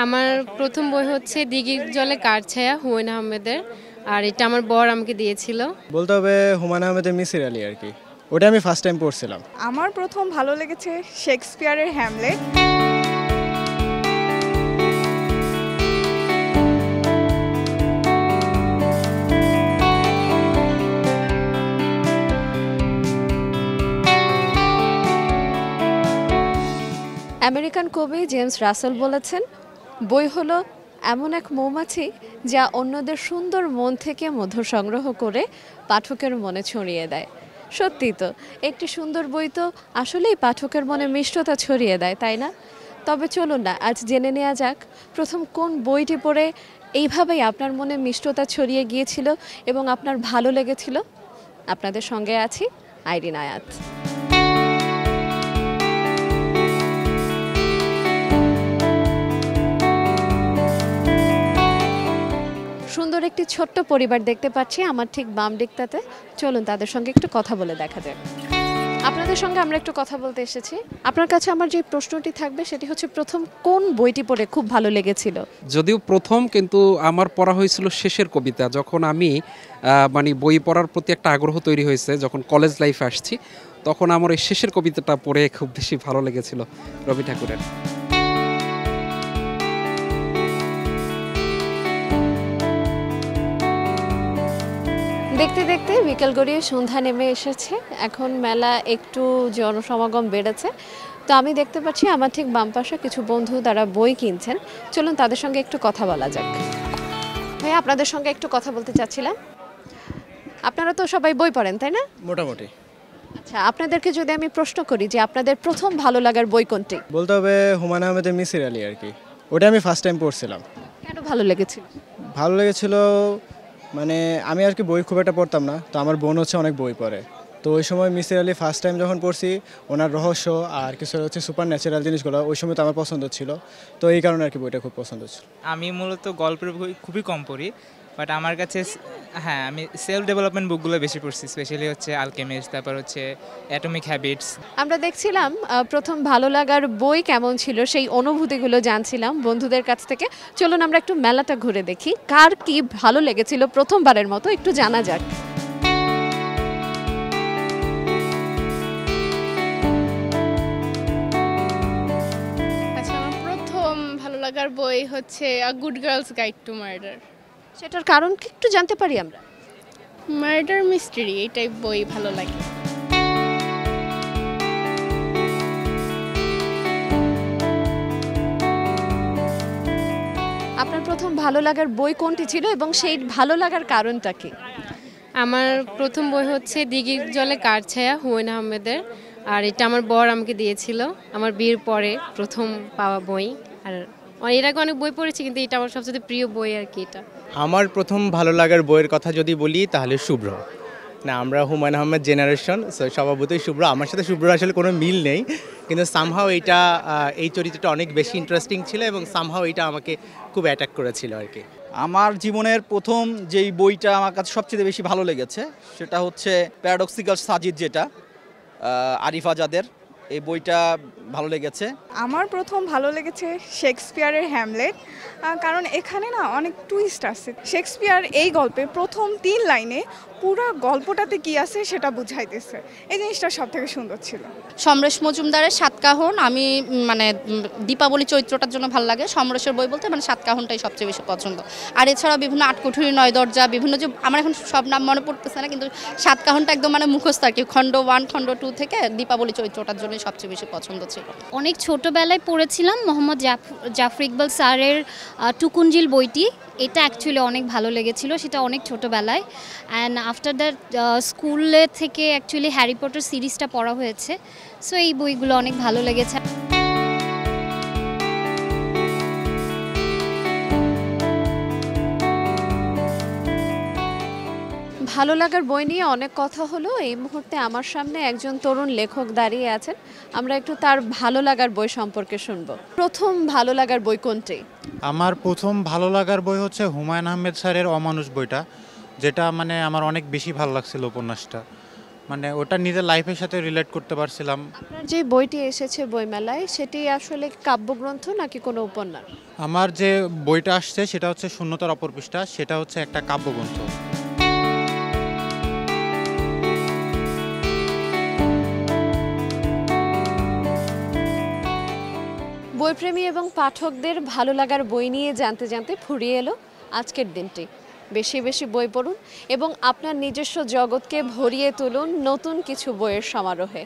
আমার প্রথম বই হচ্ছে দিঘির জলে কার ছায়া হুমায়ুন আহমেদের। আর এটা আমার বর আমাকে দিয়েছিল। বলতে হবে হুমায়ুন আহমেদের মিসির আলী আর কি। ওটা আমি ফার্স্ট টাইম পড়ছিলাম। আমার প্রথম ভালো লেগেছে শেক্সপিয়ারের হ্যামলেট। আমেরিকান কবি জেমস রাসেল বলেছেন, বই হলো এমন এক মৌমাছি যা অন্যদের সুন্দর মন থেকে মধু সংগ্রহ করে পাঠকের মনে ছড়িয়ে দেয়। সত্যি তো, একটি সুন্দর বই তো আসলেই পাঠকের মনে মিষ্টতা ছড়িয়ে দেয়, তাই না? তবে চলুন না আজ জেনে নেওয়া যাক প্রথম কোন বইটি পড়ে এইভাবেই আপনার মনে মিষ্টতা ছড়িয়ে গিয়েছিল এবং আপনার ভালো লেগেছিল। আপনাদের সঙ্গে আছি আইরিন আয়াত। সুন্দর একটি ছোট্ট পরিবার দেখতে পাচ্ছি আমার ঠিক বাম দিকটাতে। চলুন তাদের সঙ্গে একটু কথা বলে দেখা যাক। আপনাদের সঙ্গে আমরা একটু কথা বলতে এসেছি। আপনার কাছে আমার যে প্রশ্নটি থাকবে সেটি হচ্ছে, প্রথম কোন বইটি পড়ে খুব ভালো লেগেছিল? যদিও প্রথম, কিন্তু আমার পড়া হয়েছিল শেষের কবিতা। যখন আমি মানে বই পড়ার প্রতি একটা আগ্রহ তৈরি হয়েছে, যখন কলেজ লাইফে আসছি, তখন আমার এই শেষের কবিতাটা পড়ে খুব বেশি ভালো লেগেছিল, রবি ঠাকুরের। দেখতে দেখতে বিকেল গড়িয়ে সন্ধ্যা নেমে এসেছে। এখন মেলা একটু জনসমাগম বেড়েছে। তো আমি দেখতে পাচ্ছি আমার ঠিক বাম পাশে কিছু বন্ধু তারা বই কিনছেন। চলুন তাদের সঙ্গে একটু কথা বলা যাক। ভাই, আপনাদের সঙ্গে একটু কথা বলতে চাচ্ছিলাম। আপনারা তো সবাই বই পড়েন, তাই না? মোটামুটি। আচ্ছা, আপনাদেরকে যদি আমি প্রশ্ন করি যে আপনাদের প্রথম ভালো লাগার বই কোনটি? বলতে হবে হুমায়ুন আহমেদের মিসির আলী আর কি। ওটা আমি ফার্স্ট টাইম পড়ছিলাম। কেন ভালো লেগেছিল? ভালো লেগেছিল মানে আমি আর কি বই খুব একটা পড়তাম না, তো আমার বোন হচ্ছে অনেক বই পড়ে। তো ওই সময় মিসির আলী ফার্স্ট টাইম যখন পড়ছি, ওনার রহস্য আর কিছু হচ্ছে সুপার ন্যাচারাল জিনিসগুলো ওই সময় তো আমার পছন্দ ছিল। তো এই কারণে আর কি বইটা খুব পছন্দ ছিল। আমি মূলত গল্পের বই খুবই কম পড়ি, বাট আমার কাছে হ্যাঁ, আমি সেলফ ডেভেলপমেন্ট বুকগুলো বেশি পড়ছি। স্পেশালি হচ্ছে আলকেমিস্ট, তারপর হচ্ছে অ্যাটমিক হ্যাবিটস। আমরা দেখছিলাম প্রথম ভালো লাগার বই কেমন ছিল, সেই অনুভূতিগুলো জানছিলাম বন্ধুদের কাছ থেকে। চলুন আমরা একটু মেলাটা ঘুরে দেখি, কার কি ভালো লেগেছিল প্রথমবারের মতো একটু জানা যাক। আচ্ছা, আমার প্রথম ভালো লাগার বই হচ্ছে a good girls guide to murder. সেটার কারণ কি একটু জানতে পারি আমরা? মার্ডার মিস্ট্রি এই টাইপ বই ভালো লাগে। আপনার প্রথম ভালো লাগার বই কোনটি ছিল এবং সেই ভালো লাগার কারণটা কি? আমার প্রথম বই হচ্ছে দিঘির জলে কার ছায়া হুমায়ুন আহমেদের। আর এটা আমার বর আমাকে দিয়েছিল আমার বিয়ের পরে প্রথম পাওয়া বই। আর এর আগে অনেক বই পড়েছি, কিন্তু এটা আমার সবচেয়ে প্রিয় বই আর কি। এটা আমার প্রথম ভালো লাগার বইয়ের কথা যদি বলি তাহলে শুভ্র। না, আমরা হুমায়ুন আহমেদ জেনারেশন, স্বভাবতই শুভ্র। আমার সাথে শুভ্র আসলে কোনো মিল নেই, কিন্তু সামহাও এইটা এই চরিত্রটা অনেক বেশি ইন্টারেস্টিং ছিল এবং সামহাও এইটা আমাকে খুব অ্যাট্রাক্ট করেছিল আর কি। আমার জীবনের প্রথম যেই বইটা আমার কাছে সবচেয়ে বেশি ভালো লেগেছে সেটা হচ্ছে প্যারাডক্সিক্যাল সাজিদ, যেটা আরিফ আজাদের। এই বইটা ভালো লেগেছে। আমার প্রথম ভালো লেগেছে শেক্সপিয়ারের হ্যামলেট, কারণ এখানে না অনেক টুইস্ট আছে। শেক্সপিয়ার এই গল্পে প্রথম 3 লাইনে পুরো গল্পটাতে কি আছে সেটা বুঝাইতেছে। এই জিনিসটা সব থেকে সুন্দর ছিল। সমরেশ মজুমদারের সাতকাহন, আমি মানে দীপাবলি চরিত্রটার জন্য ভালো লাগে। সমরেশের বই বলতে মানে সাতকাহনটাই সবচেয়ে বেশি পছন্দ। আর এছাড়া বিভিন্ন আটকুঠুরি, নয় দরজা, বিভিন্ন যে আমার এখন সব নাম মনে পড়তেছে না, কিন্তু সাতকাহনটা একদম মানে মুখস্থ আর কি। খণ্ড 1 খণ্ড 2 থেকে দীপাবলি চরিত্রটার জন্য সবচেয়ে বেশি পছন্দ ছিল। অনেক ছোটোবেলায় পড়েছিলাম মোহাম্মদ জাফর ইকবাল স্যারের টুকুনজিল বইটি। এটা অ্যাকচুয়ালি অনেক ভালো লেগেছিল, সেটা অনেক ছোটোবেলায়। অ্যান্ড আফটার দ্যাট স্কুলে থেকে অ্যাকচুয়ালি হ্যারি পটার সিরিজটা পড়া হয়েছে। সো এই বইগুলো অনেক ভালো লেগেছে। ভালো লাগার বই নিয়ে অনেক কথা হলো। এই মুহূর্তে আমার সামনে একজন তরুণ লেখক দাঁড়িয়ে আছেন। আমরা একটু তার ভালো লাগার বই সম্পর্কে শুনবো। প্রথম ভালো লাগার বই কোনটি? আমার প্রথম ভালো লাগার বই হচ্ছে হুমায়ুন আহমেদ স্যারের অমানুষ বইটা, যেটা মানে আমার অনেক বেশি ভালো লাগছিল উপন্যাসটা। মানে ওটা নিজের লাইফের সাথে রিলেট করতে পারছিলাম। আপনার যে বইটি এসেছে বইমেলায় সেটি আসলে কাব্যগ্রন্থ নাকি কোনো উপন্যাস? আমার যে বইটা আসছে সেটা হচ্ছে শূন্যতার অপর পৃষ্ঠা, সেটা হচ্ছে একটা কাব্যগ্রন্থ। বইপ্রেমী এবং পাঠকদের ভালো লাগার বই নিয়ে জানতে জানতে ফুরিয়ে এলো আজকের দিনটি। বেশি বেশি বই পড়ুন এবং আপনার নিজস্ব জগৎকে ভরিয়ে তুলুন নতুন কিছু বইয়ের সমারোহে।